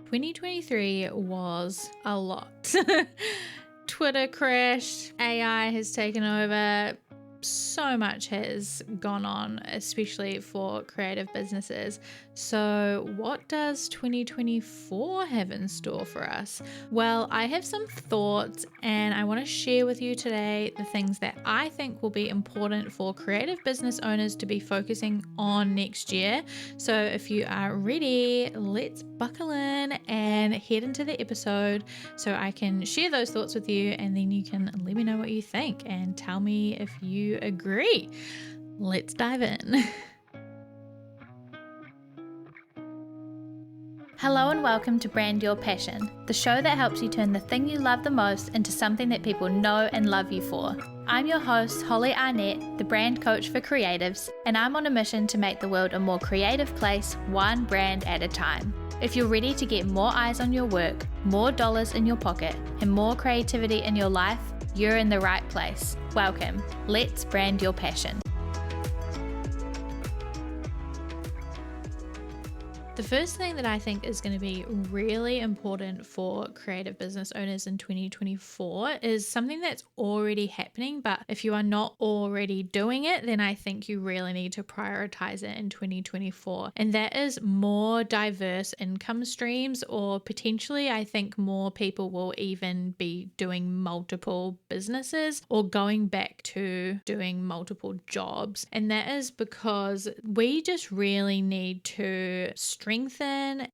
2023 was a lot. Twitter crashed, AI has taken over. So much has gone on, especially for creative businesses. So what does 2024 have in store for us? Well, I have some thoughts and I want to share with you today the things that I think will be important for creative business owners to be focusing on next year. So if you are ready, let's buckle in and head into the episode so I can share those thoughts with you, and then you can let me know what you think and tell me if you agree. Let's dive in. Hello and welcome to Brand Your Passion, the show that helps you turn the thing you love the most into something that people know and love you for. I'm your host, Holly Arnett, the brand coach for creatives, and I'm on a mission to make the world a more creative place, one brand at a time. If you're ready to get more eyes on your work, more dollars in your pocket, and more creativity in your life, you're in the right place. Welcome. Let's brand your passion. The first thing that I think is going to be really important for creative business owners in 2024 is something that's already happening, but if you are not already doing it, then I think you really need to prioritize it in 2024. And that is more diverse income streams, or potentially I think more people will even be doing multiple businesses or going back to doing multiple jobs. And that is because we just really need to strengthen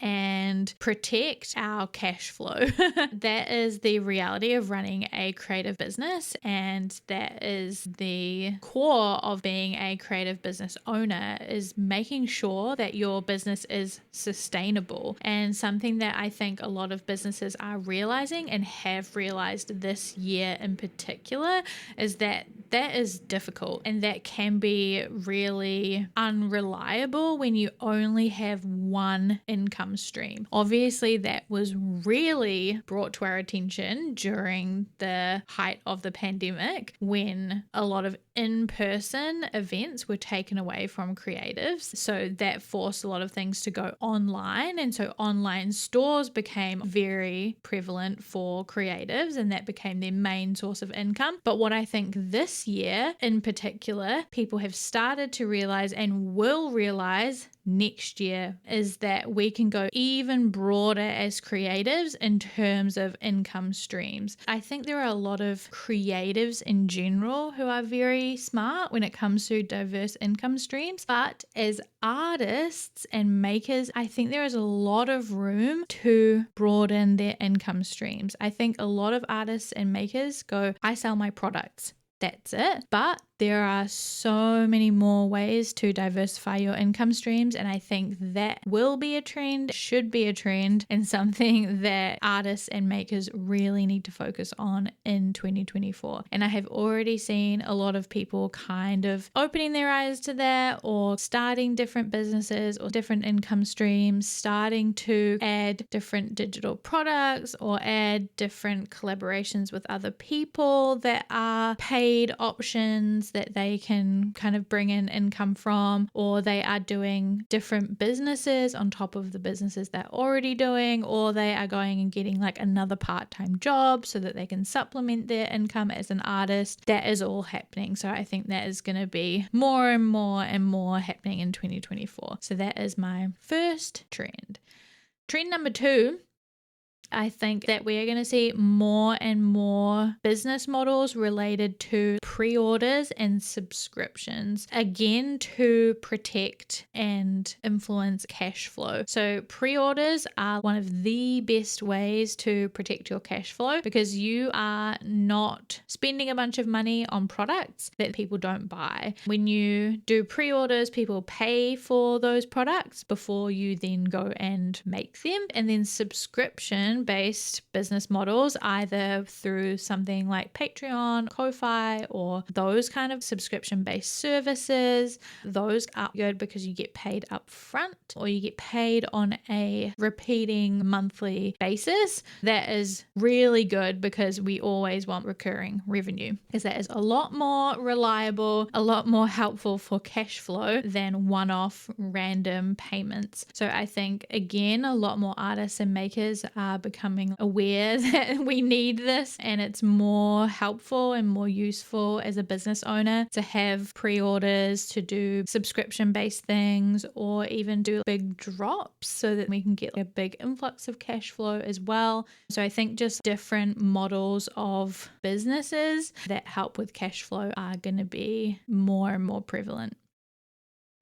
and protect our cash flow. That is the reality of running a creative business, and that is the core of being a creative business owner, is making sure that your business is sustainable. And something that I think a lot of businesses are realizing and have realized this year in particular is that is difficult, and that can be really unreliable when you only have one income stream. Obviously, that was really brought to our attention during the height of the pandemic, when a lot of in-person events were taken away from creatives. So that forced a lot of things to go online, and so online stores became very prevalent for creatives, and that became their main source of income. But what I think this year in particular people have started to realize, and will realize next year, is that we can go even broader as creatives in terms of income streams. I think there are a lot of creatives in general who are very smart when it comes to diverse income streams, but as artists and makers, I think there is a lot of room to broaden their income streams. I think a lot of artists and makers go, I sell my products, that's it. But there are so many more ways to diversify your income streams, and I think that will be a trend, should be a trend, and something that artists and makers really need to focus on in 2024. And I have already seen a lot of people kind of opening their eyes to that, or starting different businesses or different income streams, starting to add different digital products or add different collaborations with other people that are paid options that they can kind of bring in income from, or they are doing different businesses on top of the businesses they're already doing, or they are going and getting like another part-time job so that they can supplement their income as an artist. That is all happening. So I think that is going to be more and more and more happening in 2024. So that is my first trend. Trend number 2, I think that we are going to see more and more business models related to pre-orders and subscriptions, again, to protect and influence cash flow. So pre-orders are one of the best ways to protect your cash flow, because you are not spending a bunch of money on products that people don't buy. When you do pre-orders, people pay for those products before you then go and make them. And then subscription subscription-based business models, either through something like Patreon, Ko-Fi, or those kind of subscription-based services. Those are good because you get paid up front or you get paid on a repeating monthly basis. That is really good because we always want recurring revenue, because that is a lot more reliable, a lot more helpful for cash flow than one-off random payments. So I think, again, a lot more artists and makers are becoming aware that we need this, and it's more helpful and more useful as a business owner to have pre-orders, to do subscription-based things, or even do big drops so that we can get a big influx of cash flow as well. So I think just different models of businesses that help with cash flow are going to be more and more prevalent.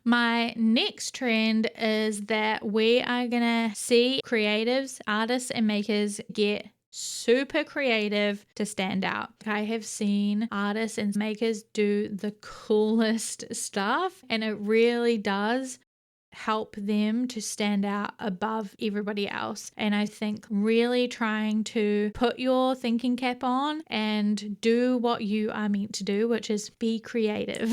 My next trend is that we are going to see creatives, artists, and makers get super creative to stand out. I have seen artists and makers do the coolest stuff, and it really does help them to stand out above everybody else. And I think really trying to put your thinking cap on and do what you are meant to do, which is be creative.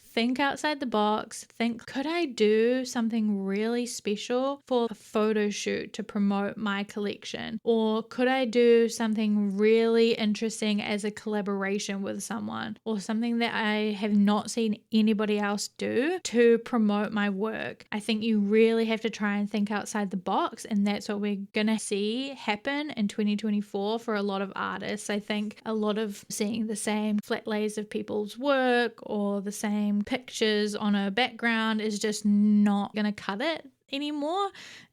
Think outside the box. Think, could I do something really special for a photo shoot to promote my collection? Or could I do something really interesting as a collaboration with someone, or something that I have not seen anybody else do to promote my work? I think you really have to try and think outside the box, and that's what we're gonna see happen in 2024 for a lot of artists. I think a lot of seeing the same flat lays of people's work or the same pictures on a background is just not gonna cut it anymore.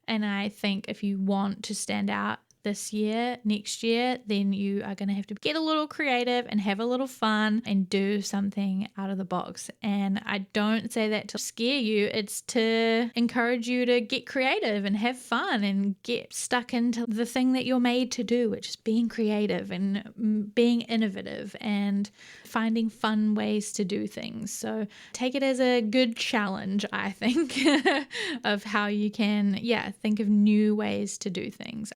And I think if you want to stand out this year, next year, then you are going to have to get a little creative and have a little fun and do something out of the box. And I don't say that to scare you, it's to encourage you to get creative and have fun and get stuck into the thing that you're made to do, which is being creative and being innovative and finding fun ways to do things. So take it as a good challenge, I think, of how you can, think of new ways to do things.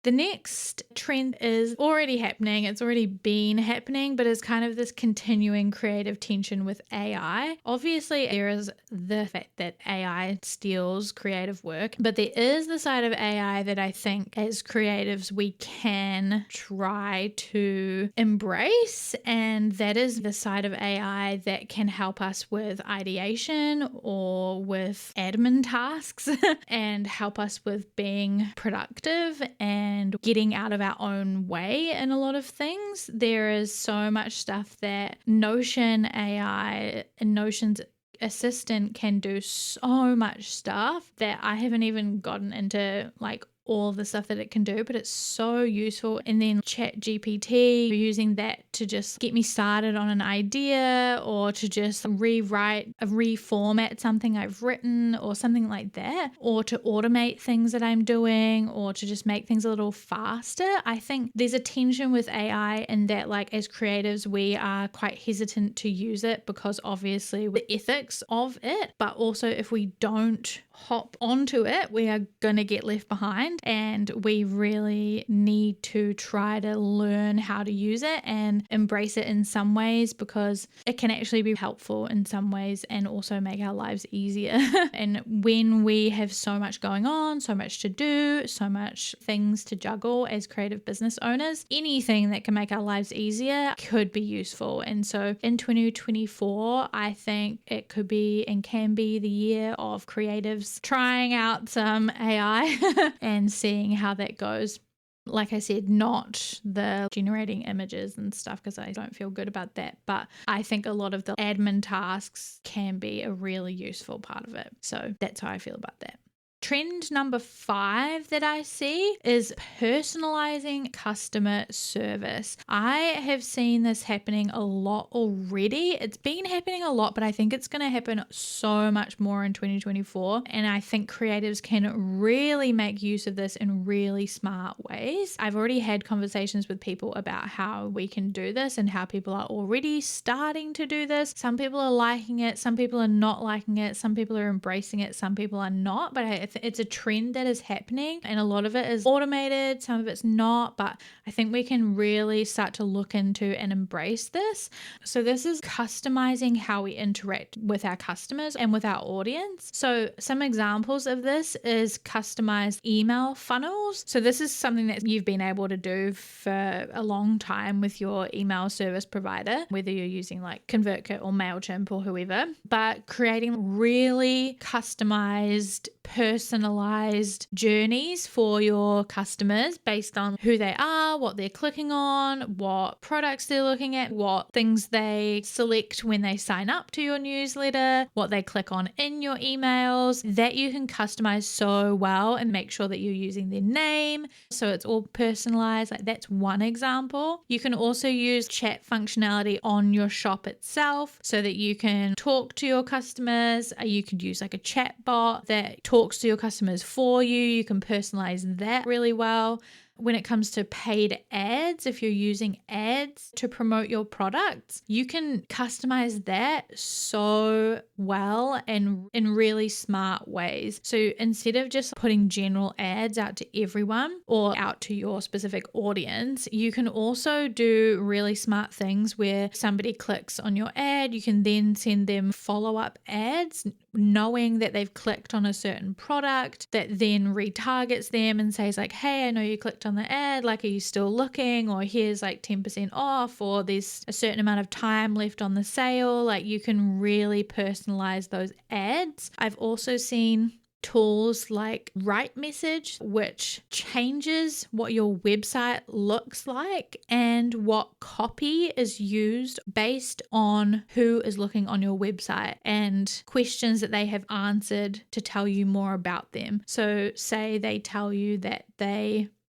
The next trend is already happening. It's already been happening, but it's kind of this continuing creative tension with AI. Obviously, there is the fact that AI steals creative work, but there is the side of AI that I think as creatives we can try to embrace, and that is the side of AI that can help us with ideation or with admin tasks and help us with being productive and getting out of our own way in a lot of things. There is so much stuff that Notion AI and Notion's assistant can do, so much stuff that I haven't even gotten into, like all the stuff that it can do, but it's so useful. And then ChatGPT, using that to just get me started on an idea, or to just reformat something I've written or something like that, or to automate things that I'm doing, or to just make things a little faster. I think there's a tension with AI in that, like, as creatives, we are quite hesitant to use it because obviously the ethics of it, but also if we don't hop onto it, we are going to get left behind, and we really need to try to learn how to use it and embrace it in some ways, because it can actually be helpful in some ways and also make our lives easier. And when we have so much going on, so much to do, so much things to juggle as creative business owners, anything that can make our lives easier could be useful. And so in 2024, I think it could be and can be the year of creatives trying out some AI and seeing how that goes. Like I said, not the generating images and stuff, because I don't feel good about that. But I think a lot of the admin tasks can be a really useful part of it. So that's how I feel about that. Trend number 5 that I see is personalizing customer service. I have seen this happening a lot already. It's been happening a lot, but I think it's going to happen so much more in 2024. And I think creatives can really make use of this in really smart ways. I've already had conversations with people about how we can do this and how people are already starting to do this. Some people are liking it, some people are not liking it, some people are embracing it, some people are not. But I it's a trend that is happening, and a lot of it is automated, some of it's not, but I think we can really start to look into and embrace this. So this is customizing how we interact with our customers and with our audience. So some examples of this is customized email funnels. So this is something that you've been able to do for a long time with your email service provider, whether you're using like ConvertKit or MailChimp or whoever, but creating really customized, personalized journeys for your customers based on who they are, what they're clicking on, what products they're looking at, what things they select when they sign up to your newsletter, what they click on in your emails, that you can customize so well and make sure that you're using their name so it's all personalized. Like, that's one example. You can also use chat functionality on your shop itself so that you can talk to your customers. You could use like a chat bot that talks to your customers for you. You can personalize that really well. When it comes to paid ads, if you're using ads to promote your products, you can customize that so well and in really smart ways. So instead of just putting general ads out to everyone or out to your specific audience, you can also do really smart things where somebody clicks on your ad, you can then send them follow-up ads knowing that they've clicked on a certain product that then retargets them and says like, hey, I know you clicked on the ad, like, are you still looking? Or here's like 10% off, or there's a certain amount of time left on the sale. Like, you can really personalize those ads. I've also seen tools like RightMessage, which changes what your website looks like and what copy is used based on who is looking on your website and questions that they have answered to tell you more about them. So say they tell you that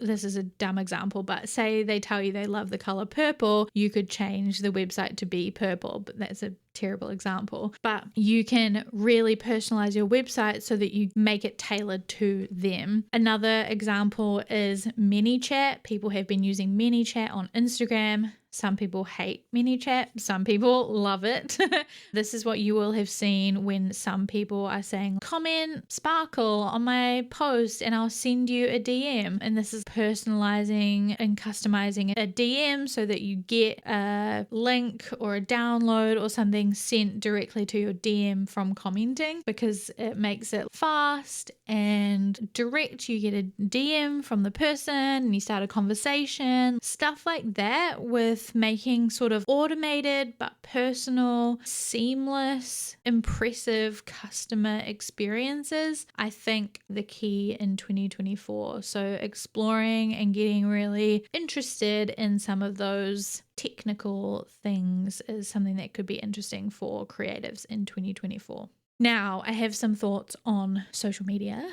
this is a dumb example, but say they tell you they love the color purple, you could change the website to be purple, but that's a terrible example. But you can really personalize your website so that you make it tailored to them. Another example is ManyChat. People have been using ManyChat on Instagram. Some people hate ManyChat, some people love it. This is what you will have seen when some people are saying, comment sparkle on my post and I'll send you a DM. And this is personalizing and customizing a DM so that you get a link or a download or something sent directly to your DM from commenting, because it makes it fast and direct. You get a DM from the person and you start a conversation, stuff like that, with making sort of automated but personal, seamless, impressive customer experiences, I think the key in 2024. So exploring and getting really interested in some of those technical things is something that could be interesting for creatives in 2024. Now, I have some thoughts on social media,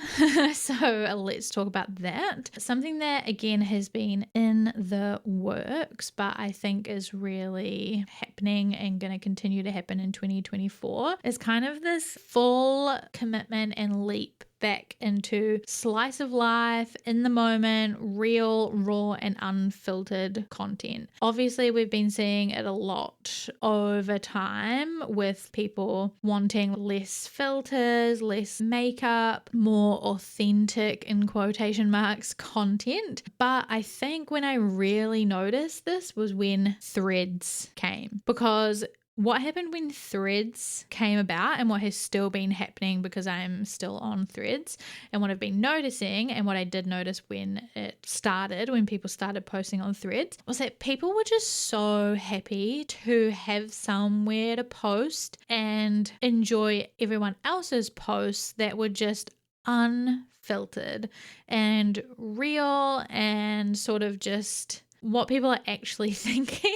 so let's talk about that. Something that, again, has been in the works, but I think is really happening and going to continue to happen in 2024 is kind of this full commitment and leap back into slice of life, in the moment, real, raw, and unfiltered content. Obviously, we've been seeing it a lot over time with people wanting less filters, less makeup, more authentic, in quotation marks, content. But I think when I really noticed this was when Threads came, because what happened when Threads came about, and what has still been happening because I'm still on Threads, and what I've been noticing and what I did notice when it started, when people started posting on Threads, was that people were just so happy to have somewhere to post and enjoy everyone else's posts that were just unfiltered and real and sort of just what people are actually thinking.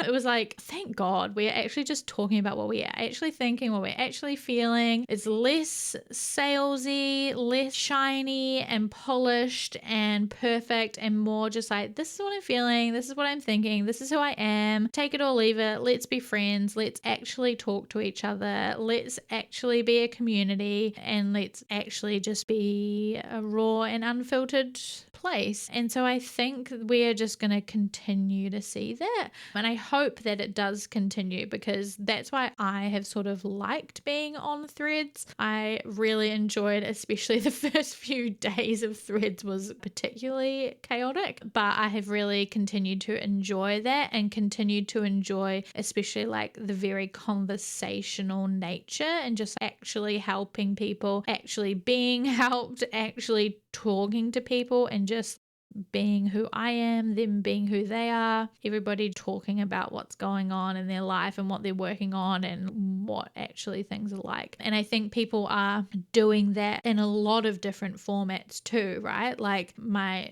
It was like, thank God we're actually just talking about what we are actually thinking, what we're actually feeling. It's less salesy, less shiny and polished and perfect, and more just like, this is what I'm feeling, this is what I'm thinking, this is who I am, take it or leave it, let's be friends, let's actually talk to each other, let's actually be a community, and let's actually just be a raw and unfiltered place. And so I think we are just going to to continue to see that. And I hope that it does continue, because that's why I have sort of liked being on Threads. I really enjoyed, especially the first few days of Threads was particularly chaotic, but I have really continued to enjoy that and continued to enjoy especially like the very conversational nature and just actually helping people, actually being helped, actually talking to people and just being who I am, them being who they are, everybody talking about what's going on in their life and what they're working on and what actually things are like. And I think people are doing that in a lot of different formats too, right? Like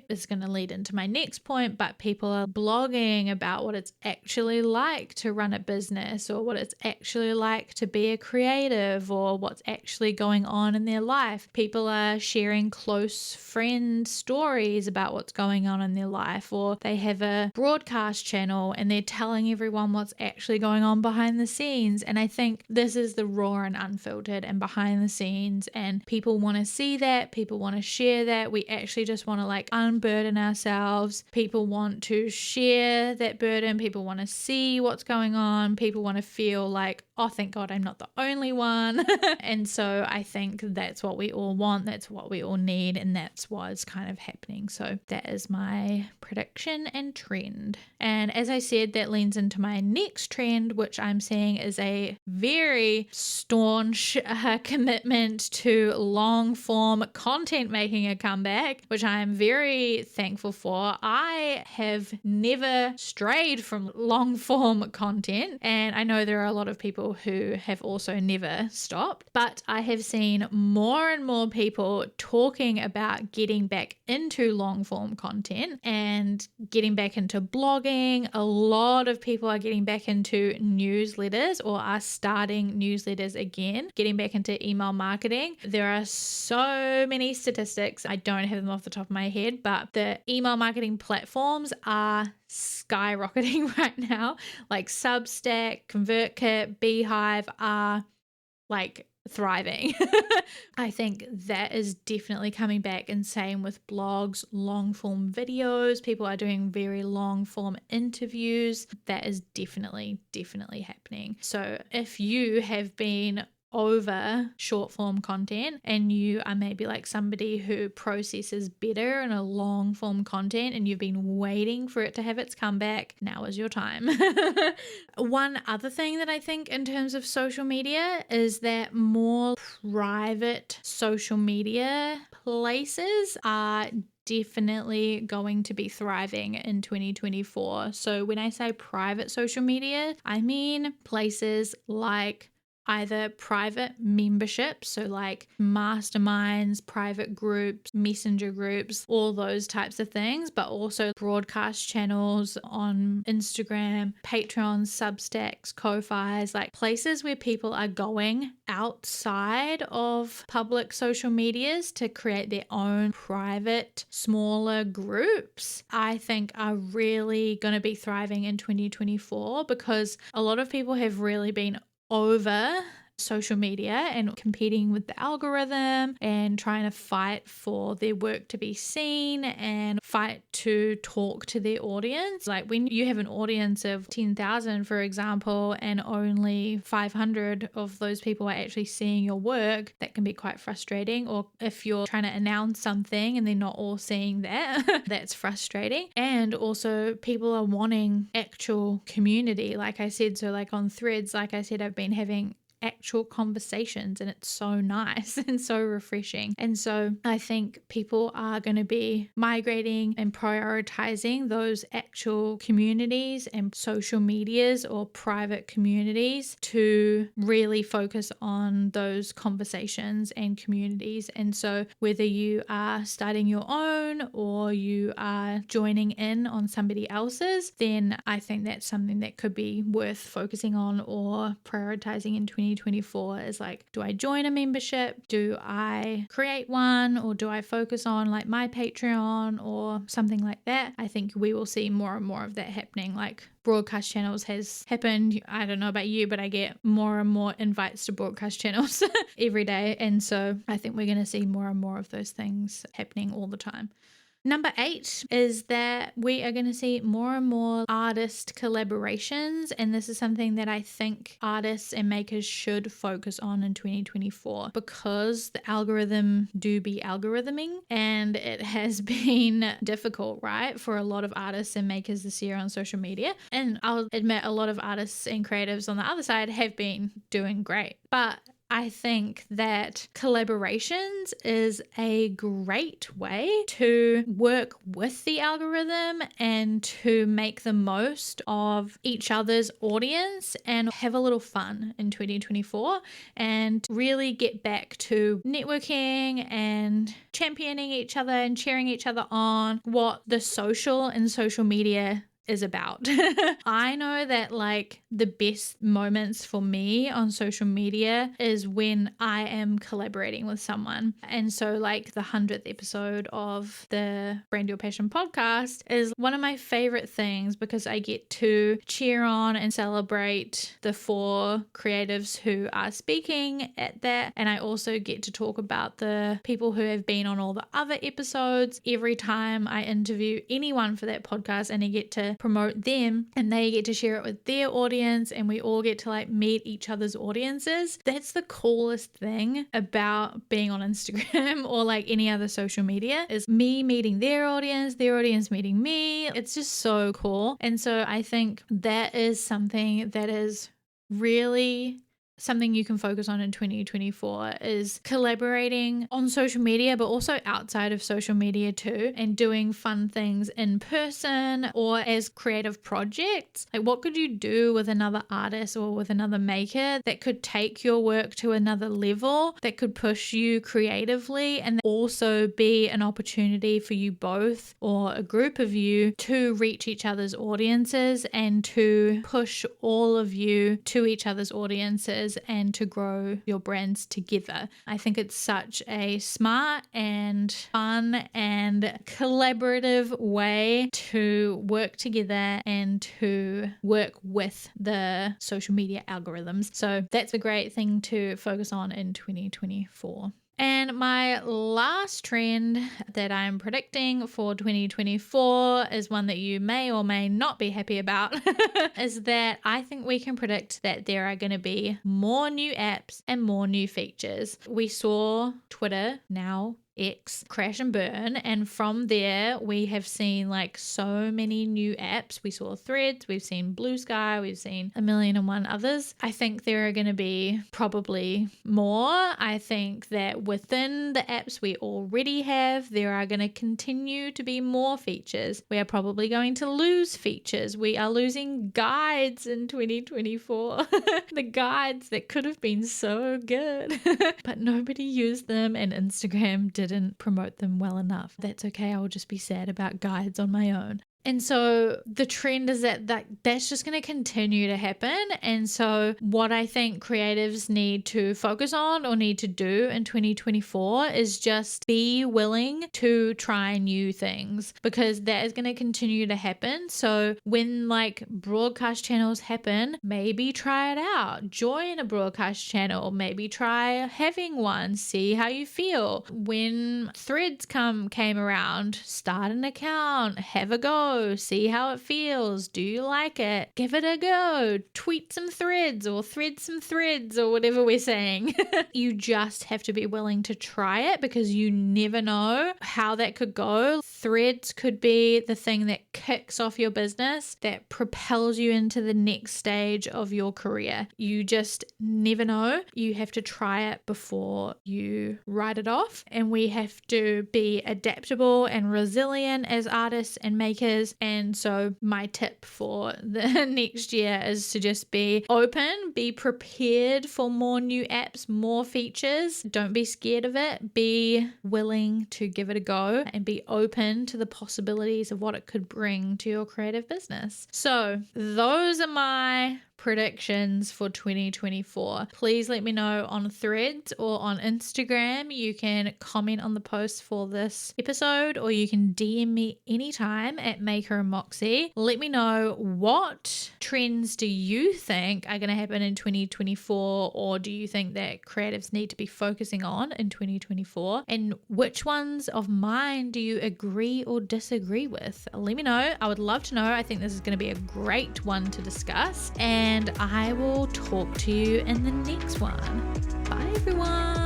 it's going to lead into my next point, but people are blogging about what it's actually like to run a business, or what it's actually like to be a creative, or what's actually going on in their life. People are sharing close friend stories about what's going on in their life, or they have a broadcast channel and they're telling everyone what's actually going on behind the scenes. And I think this is the raw and unfiltered and behind the scenes, and people want to see that, people want to share that. We actually just want to like unburden ourselves. People want to share that burden, people want to see what's going on, people want to feel like, oh, thank God I'm not the only one. And so I think that's what we all want, that's what we all need, and that's what's kind of happening. So that is my prediction and trend. And as I said, that leans into my next trend, which I'm seeing is a very staunch commitment to long form content making a comeback, which I am very thankful for. I have never strayed from long form content, and I know there are a lot of people who have also never stopped, but I have seen more and more people talking about getting back into long form content and getting back into blogging. A lot of people are getting back into newsletters or are starting newsletters again, getting back into email marketing. There are so many statistics. I don't have them off the top of my head, but the email marketing platforms are skyrocketing right now. Like Substack, ConvertKit, Beehive are like thriving. I think that is definitely coming back, and same with blogs, long form videos. People are doing very long form interviews. That is definitely happening. So if you have been over short form content and you are maybe like somebody who processes better in a long form content and you've been waiting for it to have its comeback, now is your time. One other thing that I think in terms of social media is that more private social media places are definitely going to be thriving in 2024. So when I say private social media, I mean places like either private memberships, so like masterminds, private groups, messenger groups, all those types of things, but also broadcast channels on Instagram, Patreon, Substacks, Ko-Fis, like places where people are going outside of public social medias to create their own private, smaller groups, I think are really going to be thriving in 2024, because a lot of people have really been over social media and competing with the algorithm and trying to fight for their work to be seen and fight to talk to their audience. Like when you have an audience of 10,000, for example, and only 500 of those people are actually seeing your work, that can be quite frustrating. Or if you're trying to announce something and they're not all seeing that, that's frustrating. And also people are wanting actual community. Like I said, so like on Threads, like I said, I've been having actual conversations and it's so nice and so refreshing. And so I think people are going to be migrating and prioritizing those actual communities and social medias or private communities to really focus on those conversations and communities. And so whether you are starting your own or you are joining in on somebody else's, then I think that's something that could be worth focusing on or prioritizing in 2024 is like, do I join a membership? Do I create one? Or do I focus on like my Patreon or something like that? I think we will see more and more of that happening. Like broadcast channels has happened. I don't know about you, but I get more and more invites to broadcast channels every day. And so I think we're going to see more and more of those things happening all the time. Number 8 is that we are going to see more and more artist collaborations, and this is something that I think artists and makers should focus on in 2024 because the algorithm do be algorithming, and it has been difficult, right, for a lot of artists and makers this year on social media. And I'll admit a lot of artists and creatives on the other side have been doing great, but I think that collaborations is a great way to work with the algorithm and to make the most of each other's audience and have a little fun in 2024 and really get back to networking and championing each other and cheering each other on, what the social and social media is about. I know that like the best moments for me on social media is when I am collaborating with someone. And so like the 100th episode of the Brand Your Passion podcast is one of my favorite things because I get to cheer on and celebrate the 4 creatives who are speaking at that. And I also get to talk about the people who have been on all the other episodes every time I interview anyone for that podcast, and I get to promote them and they get to share it with their audience and we all get to like meet each other's audiences. That's the coolest thing about being on Instagram or like any other social media, is me meeting their audience meeting me. It's just so cool. And so I think that is something that is really something you can focus on in 2024 is collaborating on social media, but also outside of social media too, and doing fun things in person or as creative projects. Like what could you do with another artist or with another maker that could take your work to another level, that could push you creatively and also be an opportunity for you both or a group of you to reach each other's audiences and to push all of you to each other's audiences and to grow your brands together. I think it's such a smart and fun and collaborative way to work together and to work with the social media algorithms. So that's a great thing to focus on in 2024. And my last trend that I'm predicting for 2024 is one that you may or may not be happy about, is that I think we can predict that there are going to be more new apps and more new features. We saw Twitter, now X, crash and burn, and from there we have seen like so many new apps. We saw Threads, we've seen Blue Sky, we've seen 1,000,001 others. I think there are going to be probably more. I think that within the apps we already have, there are going to continue to be more features. We are probably going to lose features. We are losing guides in 2024. The guides that could have been so good, but nobody used them and Instagram didn't promote them well enough. That's okay. I'll just be sad about guides on my own. And so the trend is that's just going to continue to happen. And so what I think creatives need to focus on or need to do in 2024 is just be willing to try new things, because that is going to continue to happen. So when like broadcast channels happen, maybe try it out. Join a broadcast channel. Maybe try having one. See how you feel. When Threads came around, start an account. Have a go. See how it feels. Do you like it? Give it a go. Tweet some threads or thread some threads or whatever we're saying. You just have to be willing to try it, because you never know how that could go. Threads could be the thing that kicks off your business, that propels you into the next stage of your career. You just never know. You have to try it before you write it off. And we have to be adaptable and resilient as artists and makers. And so my tip for the next year is to just be open, be prepared for more new apps, more features. Don't be scared of it. Be willing to give it a go and be open to the possibilities of what it could bring to your creative business. So those are my predictions for 2024. Please let me know on Threads or on Instagram. You can comment on the post for this episode, or you can DM me anytime at Maker and Moxie. Let me know, what trends do you think are going to happen in 2024, or do you think that creatives need to be focusing on in 2024? And which ones of mine do you agree or disagree with? Let me know. I would love to know. I think this is going to be a great one to discuss, and I will talk to you in the next one. Bye everyone.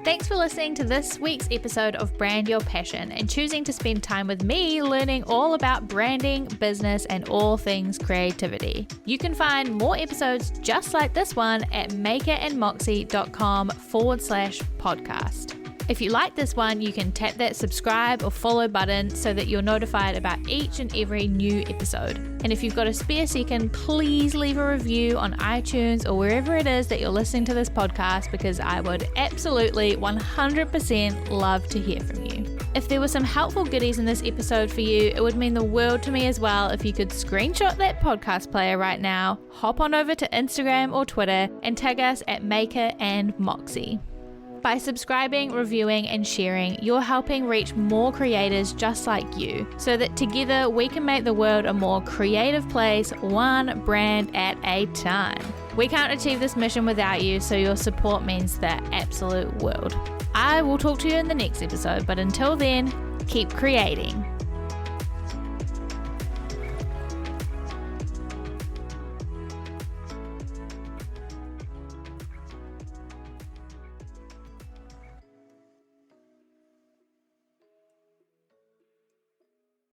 Thanks for listening to this week's episode of Brand Your Passion and choosing to spend time with me learning all about branding, business, and all things creativity. You can find more episodes just like this one at makerandmoxie.com/podcast. If you like this one, you can tap that subscribe or follow button so that you're notified about each and every new episode. And if you've got a spare second, please leave a review on iTunes or wherever it is that you're listening to this podcast, because I would absolutely 100% love to hear from you. If there were some helpful goodies in this episode for you, it would mean the world to me as well if you could screenshot that podcast player right now, hop on over to Instagram or Twitter and tag us at Maker and Moxie. By subscribing, reviewing, and sharing, you're helping reach more creators just like you, so that together we can make the world a more creative place, one brand at a time. We can't achieve this mission without you, so your support means the absolute world. I will talk to you in the next episode, but until then, keep creating.